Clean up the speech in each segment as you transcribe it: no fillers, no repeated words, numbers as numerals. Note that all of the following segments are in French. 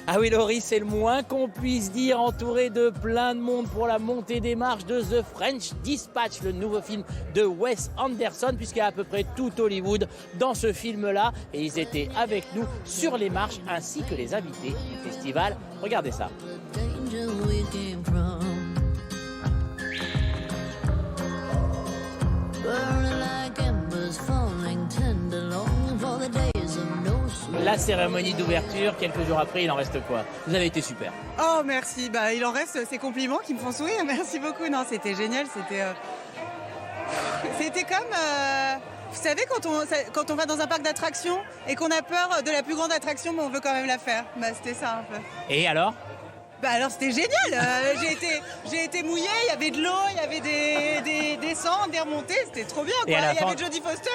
Ah oui, Laurie, c'est le moins qu'on puisse dire, entouré de plein de monde pour la montée des marches de The French Dispatch, le nouveau film de Wes Anderson, puisqu'il y a à peu près tout Hollywood dans ce film-là. Et ils étaient avec nous sur les marches, ainsi que les invités du festival. Regardez ça. La cérémonie d'ouverture, quelques jours après, il en reste quoi? Vous avez été super. Oh merci, bah, il en reste ces compliments qui me font sourire, merci beaucoup. Non, c'était génial, c'était comme, vous savez, quand on va dans un parc d'attractions et qu'on a peur de la plus grande attraction, mais on veut quand même la faire. Bah, c'était ça un peu. Et alors? Bah alors c'était génial, j'ai été mouillée, il y avait de l'eau, il y avait des descentes, des remontées, c'était trop bien quoi. Il y avait Jodie Foster.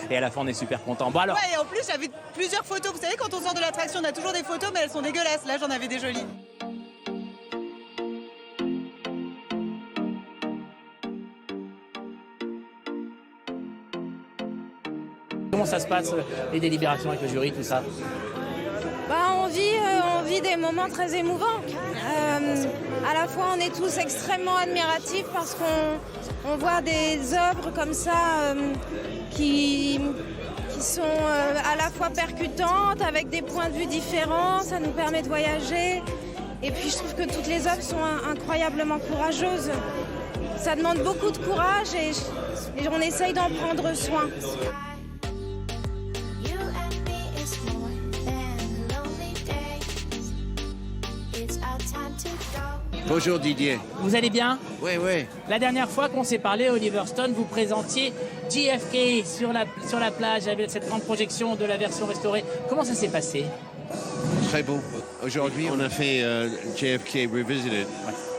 Et à la fin on est super content. Bon alors. Ouais, et en plus j'avais plusieurs photos, vous savez quand on sort de l'attraction on a toujours des photos mais elles sont dégueulasses, là j'en avais des jolies. Comment ça se passe, les délibérations avec le jury, tout ça? Bah, on vit des moments très émouvants. À la fois, on est tous extrêmement admiratifs parce qu'on voit des œuvres comme ça qui sont à la fois percutantes, avec des points de vue différents. Ça nous permet de voyager. Et puis, je trouve que toutes les œuvres sont incroyablement courageuses. Ça demande beaucoup de courage et on essaye d'en prendre soin. Bonjour Didier. Vous allez bien? Oui, oui. La dernière fois qu'on s'est parlé, Oliver Stone, vous présentiez JFK sur la plage avec cette grande projection de la version restaurée. Comment ça s'est passé? Très beau. Aujourd'hui, on a fait JFK Revisited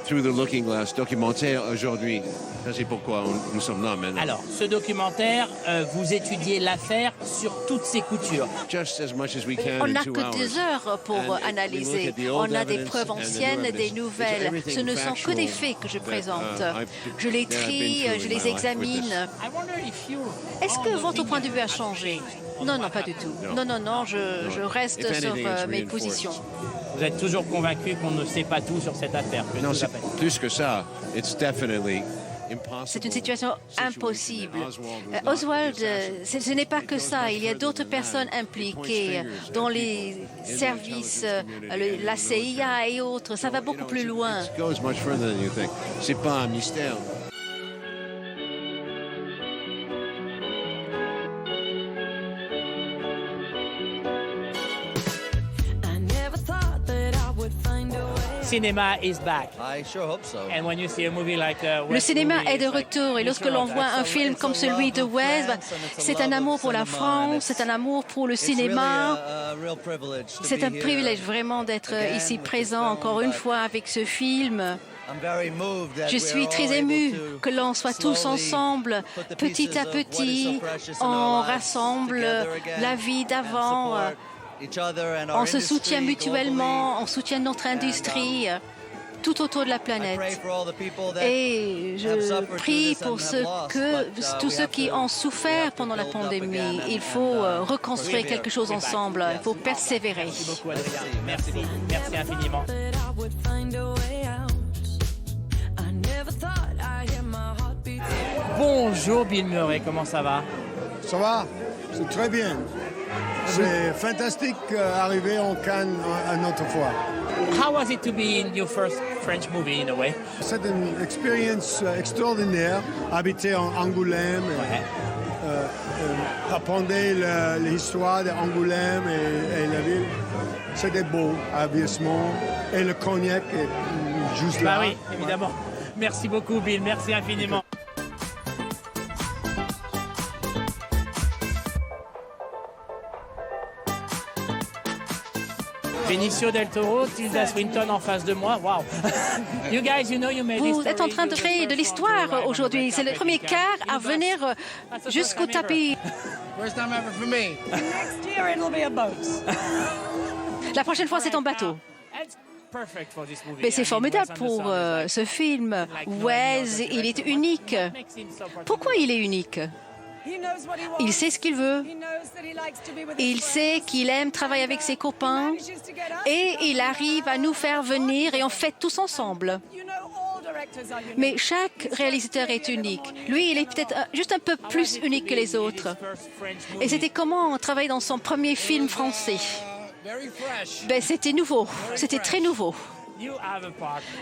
Through the Looking Glass, documentaire aujourd'hui. Ça, c'est pourquoi nous sommes là maintenant. Alors, ce documentaire, vous étudiez l'affaire sur toutes ses coutures. On n'a que des heures pour analyser. On a des preuves anciennes, des nouvelles. Ce ne sont que des faits que je présente. Je les trie, je les examine. Est-ce que votre point de vue a changé? Non, non, pas du tout. Non, je reste sur mes positions. Vous êtes toujours convaincu qu'on ne sait pas tout sur cette affaire? Non, c'est plus que ça. C'est une situation impossible. Oswald, ce n'est pas que ça. Il y a d'autres personnes impliquées dans les services, la CIA et autres. Ça va beaucoup plus loin. C'est pas un mystère. Cinema is back. I sure hope so. And when you see a movie like Le cinéma est de retour et lorsque l'on voit un film comme celui de Wes, c'est un amour pour la France, c'est un amour pour le cinéma. C'est un privilège vraiment d'être ici présent encore une fois avec ce film. Je suis très ému que l'on soit tous ensemble, petit à petit, on rassemble la vie d'avant. On se soutient mutuellement, on soutient notre industrie tout autour de la planète. Et je prie pour tous ceux qui ont souffert pendant la pandémie. Il faut reconstruire quelque chose ensemble, il faut persévérer. Merci beaucoup, Adrien. Merci infiniment. Bonjour Bill Murray, comment ça va? Ça va, c'est très bien. C'est fantastique d'arriver en Cannes une autre fois. How was it to be in your first French movie in a way? C'est une expérience extraordinaire, habiter en Angoulême, apprendre l'histoire d'Angoulême et la ville. C'était beau, obviously. Et le cognac est juste là. Bah oui, évidemment. Merci beaucoup Bill, merci infiniment. Benicio del Toro, Tilda Swinton en face de moi. Wow. You guys, you know you made Vous êtes en train de créer de l'histoire aujourd'hui. C'est le premier car à venir jusqu'au tapis. First time ever for me. Next year it'll be a boat. La prochaine fois, c'est en bateau. Mais c'est formidable pour ce film. Wes, il est unique. Pourquoi il est unique? Il sait ce qu'il veut. Il sait qu'il aime travailler avec ses copains et il arrive à nous faire venir et on fait tous ensemble. Mais chaque réalisateur est unique. Lui, il est peut-être juste un peu plus unique que les autres. Et c'était comment travailler dans son premier film français? Ben, c'était nouveau, c'était très nouveau.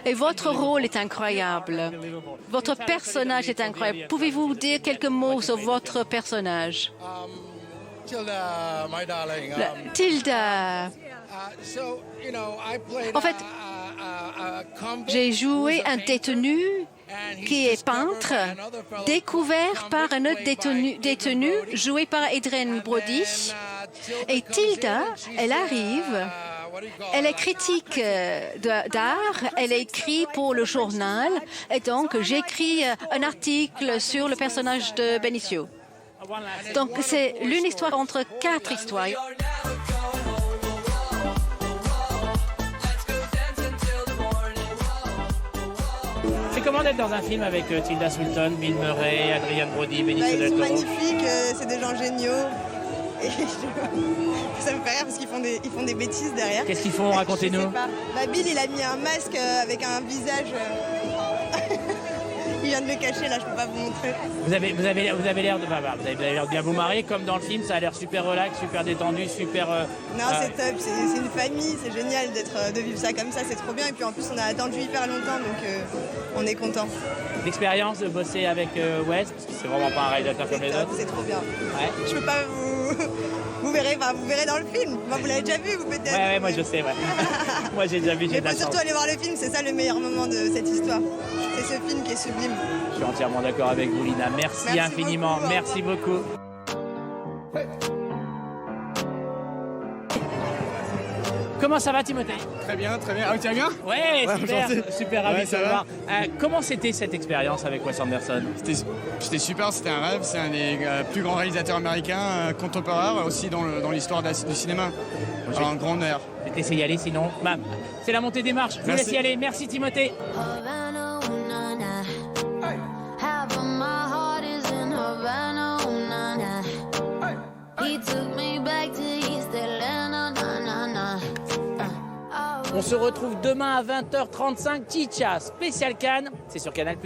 Et votre rôle est incroyable. Votre personnage est incroyable. Pouvez-vous dire quelques mots sur votre personnage? Tilda, my darling. Tilda. En fait, j'ai joué un détenu qui est peintre, découvert par un autre détenu joué par Adrien Brody. Et Tilda, elle arrive, elle est critique d'art, elle écrit pour le journal, et donc j'écris un article sur le personnage de Benicio. Donc c'est l'une histoire entre 4 histoires. C'est comment d'être dans un film avec Tilda Swinton, Bill Murray, Adrien Brody, Benicio del Toro? Ils sont magnifiques, c'est des gens géniaux. Et ça me fait rire parce qu'ils font des bêtises derrière. Qu'est-ce qu'ils font? Racontez-nous. Bill, il a mis un masque avec un visage. Il vient de le cacher, là, je peux pas vous montrer. Vous avez l'air de bien vous marier, comme dans le film, ça a l'air super relax, super détendu, super... Non, c'est top, c'est une famille, c'est génial de vivre ça comme ça, c'est trop bien. Et puis en plus, on a attendu hyper longtemps, donc on est content. L'expérience de bosser avec Wes, parce que c'est vraiment pas un réalisateur comme les autres. C'est trop bien. Ouais. Je peux pas vous verrez dans le film. Moi, vous l'avez déjà vu, vous peut-être. Ouais, moi je sais, ouais. Moi j'ai déjà vu, j'ai de la chance. Mais faut surtout aller voir le film, c'est ça le meilleur moment de cette histoire. C'est ce film qui est sublime. Je suis entièrement d'accord avec vous, Lina. Merci infiniment. Beaucoup, merci beaucoup. Comment ça va, Timothée? Très bien, très bien. Ah, tu vas bien? Ouais, super ravi de te voir. Comment c'était cette expérience avec Wes Anderson? C'était super, c'était un rêve. C'est un des plus grands réalisateurs américains contemporains, aussi dans l'histoire du cinéma. Alors, un grand honneur. Je vais t'essayer d'y aller, sinon, c'est la montée des marches. Je vous laisse y aller. Merci, Timothée. On se retrouve demain à 20h35. Chicha, spécial Cannes. C'est sur Canal+.